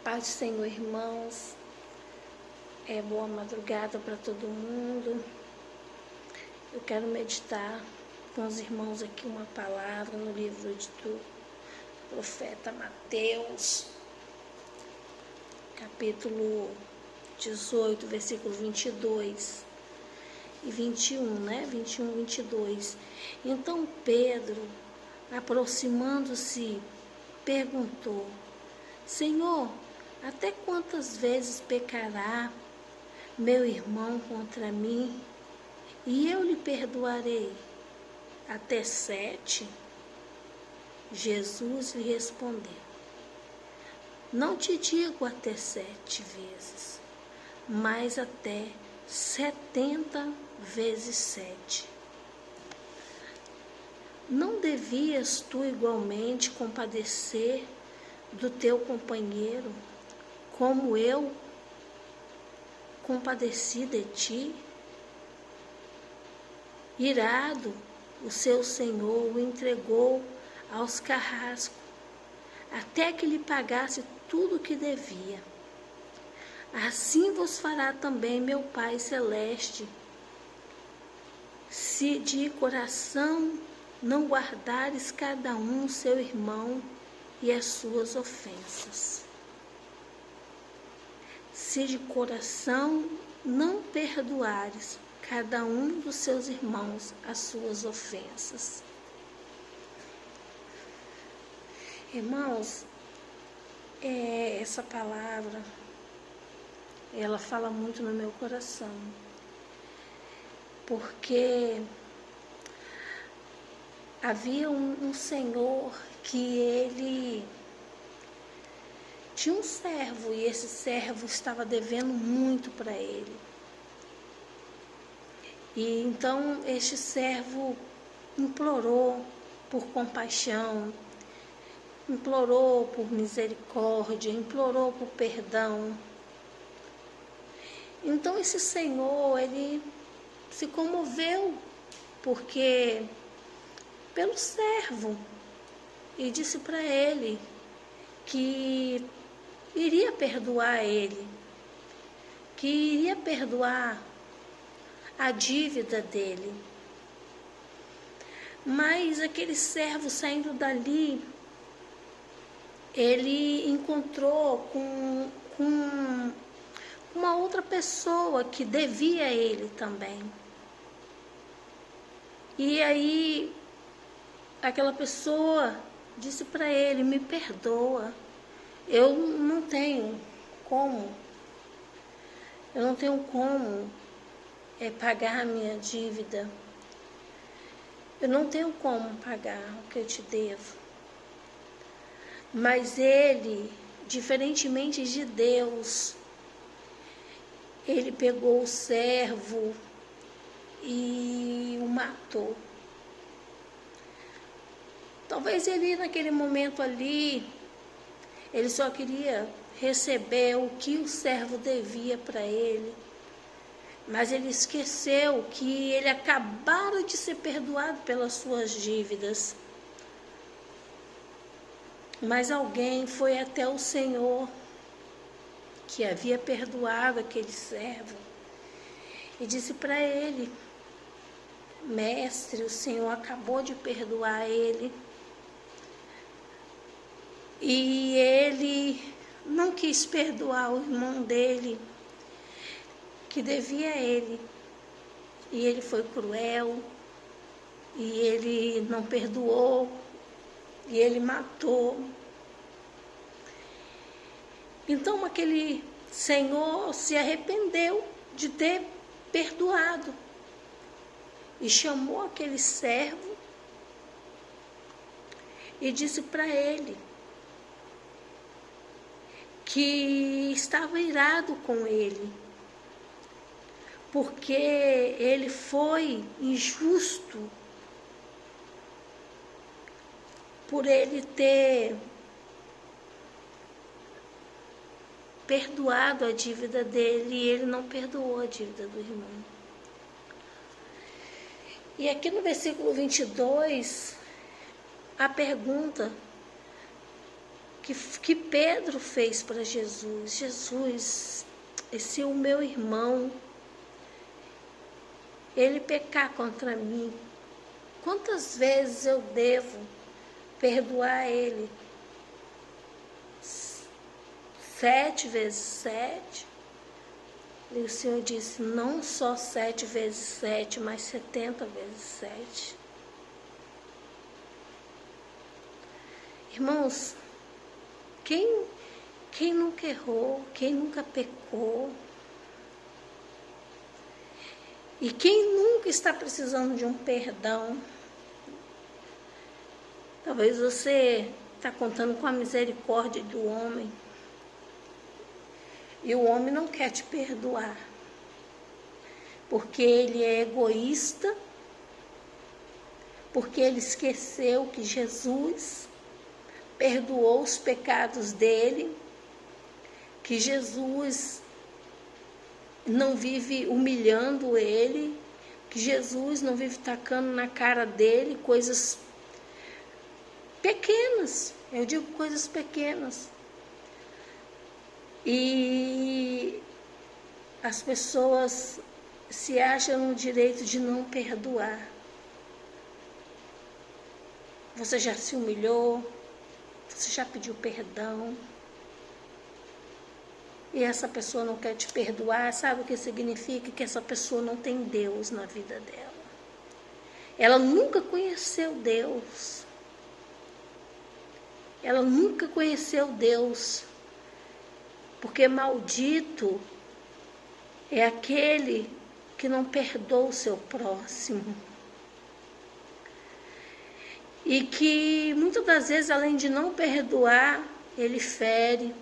Paz do Senhor, irmãos. Boa madrugada para todo mundo. Eu quero meditar com os irmãos aqui uma palavra no livro do profeta Mateus, capítulo 18, versículo 22 e 21, né? 21 e 22. Então Pedro, aproximando-se, perguntou: Senhor, até quantas vezes pecará meu irmão contra mim e eu lhe perdoarei? Até 7? Jesus lhe respondeu: Não te digo até 7 vezes, mas até 70 vezes 7. Não devias tu igualmente compadecer do teu companheiro, como eu compadeci de ti? Irado, o seu senhor o entregou aos carrascos, até que lhe pagasse tudo o que devia. Assim vos fará também meu Pai Celeste, se de coração não guardares cada um seu irmão e as suas ofensas. Se de coração não perdoares cada um dos seus irmãos as suas ofensas. Irmãos, essa palavra, ela fala muito no meu coração, porque havia um senhor que ele tinha um servo e esse servo estava devendo muito para ele. E então este servo implorou por compaixão, implorou por misericórdia, implorou por perdão. Então esse senhor, ele se comoveu pelo servo e disse para ele que iria perdoar ele, que iria perdoar a dívida dele. Mas aquele servo, saindo dali, ele encontrou com uma outra pessoa que devia a ele também. E aí aquela pessoa disse para ele: me perdoa, eu não tenho como pagar a minha dívida, eu não tenho como pagar o que eu te devo. Mas ele, diferentemente de Deus, ele pegou o servo e o matou. Talvez ele, naquele momento ali, ele só queria receber o que o servo devia para ele, mas ele esqueceu que ele acabara de ser perdoado pelas suas dívidas. Mas alguém foi até o Senhor, que havia perdoado aquele servo, e disse para ele: Mestre, o Senhor acabou de perdoar ele. E ele não quis perdoar o irmão dele, que devia a ele. E ele foi cruel, e ele não perdoou, e ele matou. Então aquele senhor se arrependeu de ter perdoado e chamou aquele servo e disse para ele que estava irado com ele, porque ele foi injusto por ele ter perdoado a dívida dele e ele não perdoou a dívida do irmão. E aqui no versículo 22, a pergunta: que Pedro fez para Jesus. Jesus, esse é o meu irmão, ele pecar contra mim, quantas vezes eu devo perdoar ele? 7 vezes 7? E o Senhor disse, não só 7 vezes 7, mas 70 vezes 7. Irmãos, quem nunca errou, quem nunca pecou, e quem nunca está precisando de um perdão? Talvez você está contando com a misericórdia do homem, e o homem não quer te perdoar, porque ele é egoísta, porque ele esqueceu que Jesus perdoou os pecados dele, que Jesus não vive humilhando ele, que Jesus não vive tacando na cara dele coisas pequenas, eu digo coisas pequenas. E as pessoas se acham no direito de não perdoar. Você já se humilhou, você já pediu perdão, e essa pessoa não quer te perdoar, sabe o que significa? Que essa pessoa não tem Deus na vida dela. Ela nunca conheceu Deus. Ela nunca conheceu Deus. Porque maldito é aquele que não perdoa o seu próximo. E que muitas das vezes, além de não perdoar, ele fere.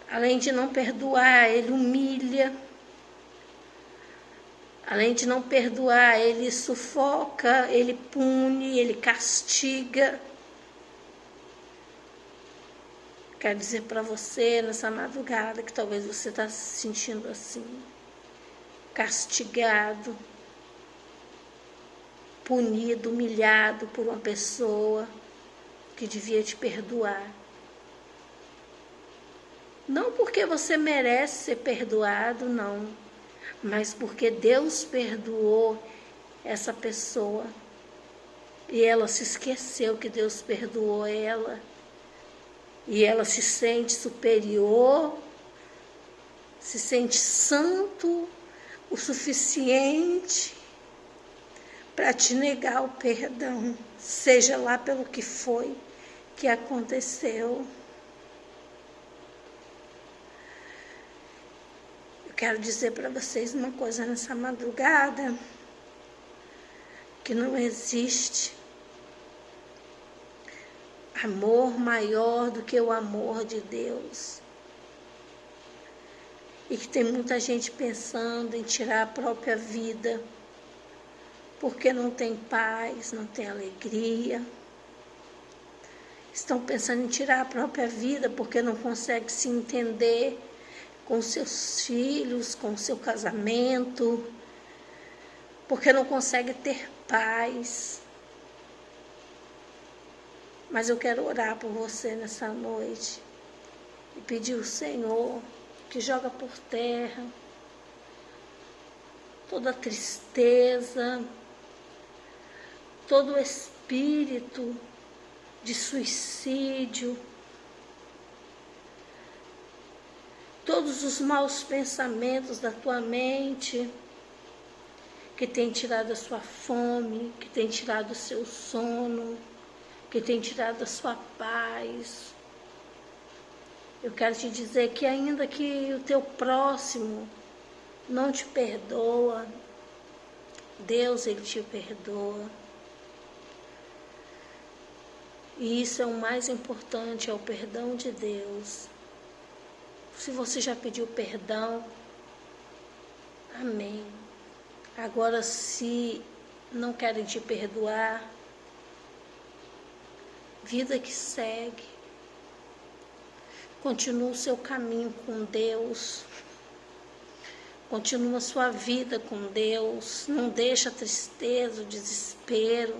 Além de não perdoar, ele humilha. Além de não perdoar, ele sufoca, ele pune, ele castiga. Quero dizer para você nessa madrugada que talvez você está se sentindo assim, castigado, punido, humilhado por uma pessoa que devia te perdoar. Não porque você merece ser perdoado, não, mas porque Deus perdoou essa pessoa e ela se esqueceu que Deus perdoou ela. E ela se sente superior, se sente santo o suficiente para te negar o perdão, seja lá pelo que foi que aconteceu. Eu quero dizer para vocês uma coisa nessa madrugada, que não existe amor maior do que o amor de Deus. E que tem muita gente pensando em tirar a própria vida, porque não tem paz, não tem alegria. Estão pensando em tirar a própria vida porque não consegue se entender com seus filhos, com seu casamento, porque não consegue ter paz. Mas eu quero orar por você nessa noite e pedir ao Senhor que joga por terra toda tristeza, todo espírito de suicídio, todos os maus pensamentos da tua mente que tem tirado a sua fome, que tem tirado o seu sono, que tem tirado a sua paz. Eu quero te dizer que ainda que o teu próximo não te perdoa, Deus, Ele te perdoa. E isso é o mais importante, é o perdão de Deus. Se você já pediu perdão, amém. Agora, se não querem te perdoar, vida que segue. Continua o seu caminho com Deus. Continua a sua vida com Deus. Não deixa a tristeza, o desespero,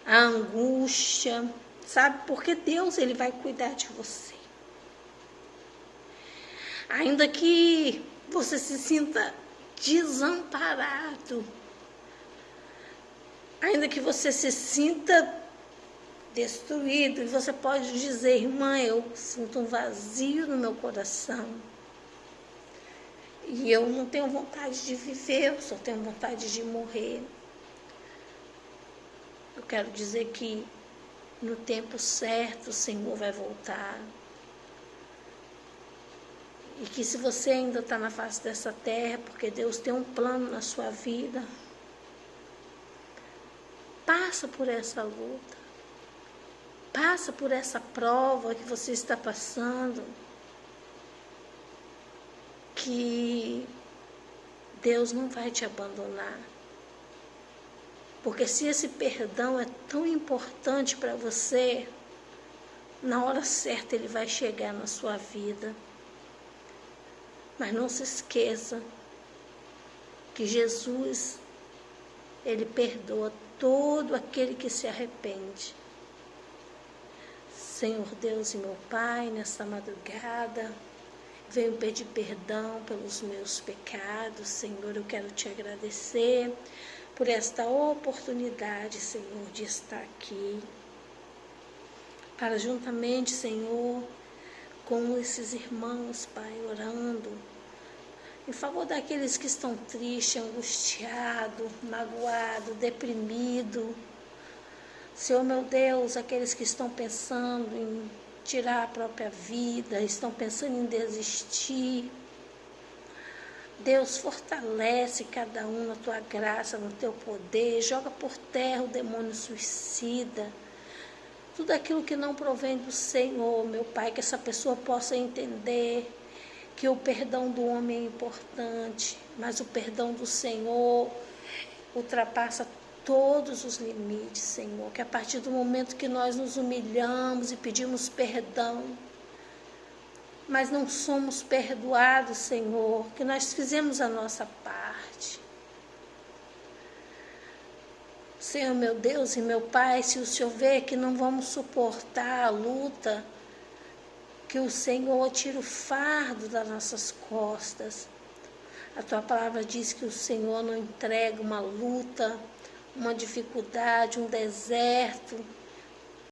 a angústia, sabe? Porque Deus, Ele vai cuidar de você. Ainda que você se sinta desamparado, ainda que você se sinta destruído, e você pode dizer: irmã, eu sinto um vazio no meu coração, e eu não tenho vontade de viver, eu só tenho vontade de morrer. Eu quero dizer que no tempo certo o Senhor vai voltar. E que se você ainda está na face dessa terra, porque Deus tem um plano na sua vida, passa por essa luta, passa por essa prova que você está passando, que Deus não vai te abandonar. Porque se esse perdão é tão importante para você, na hora certa Ele vai chegar na sua vida. Mas não se esqueça que Jesus, Ele perdoa todo aquele que se arrepende. Senhor Deus e meu Pai, nessa madrugada, venho pedir perdão pelos meus pecados. Senhor, eu quero te agradecer por esta oportunidade, Senhor, de estar aqui, para juntamente, Senhor, com esses irmãos, Pai, orando em favor daqueles que estão tristes, angustiados, magoados, deprimidos. Senhor, meu Deus, aqueles que estão pensando em tirar a própria vida, estão pensando em desistir. Deus, fortalece cada um na tua graça, no teu poder, joga por terra o demônio suicida. Tudo aquilo que não provém do Senhor, meu Pai, que essa pessoa possa entender que o perdão do homem é importante, mas o perdão do Senhor ultrapassa todos os limites, Senhor. Que a partir do momento que nós nos humilhamos e pedimos perdão, mas não somos perdoados, Senhor, que nós fizemos a nossa parte. Senhor, meu Deus e meu Pai, se o Senhor vê que não vamos suportar a luta, que o Senhor tire o fardo das nossas costas. A tua palavra diz que o Senhor não entrega uma luta, uma dificuldade, um deserto